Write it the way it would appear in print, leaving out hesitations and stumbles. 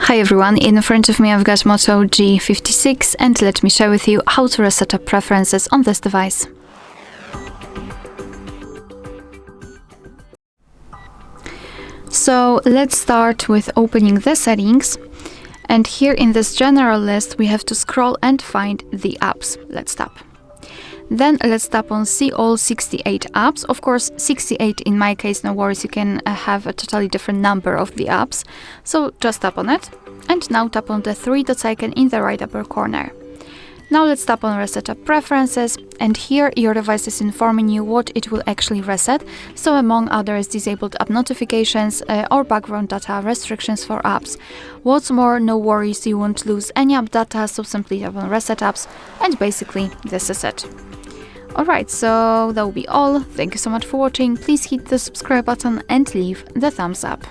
Hi everyone, in front of me I've got Moto G56 and let me share with you how to reset up preferences on this device. So let's start with opening the settings, and here in this general list we have to scroll and find the apps. Let's tap. Then let's tap on see all 68 apps. Of course 68 in my case, no worries, you can have a totally different number of the apps. So just tap on it and now tap on the three dots icon in the right upper corner. Now let's tap on reset up preferences, and here your device is informing you what it will actually reset. So among others, disabled app notifications or background data restrictions for apps. What's more, no worries, you won't lose any app data, so simply tap on reset apps and basically this is it. Alright, so that will be all. Thank you so much for watching. Please hit the subscribe button and leave the thumbs up.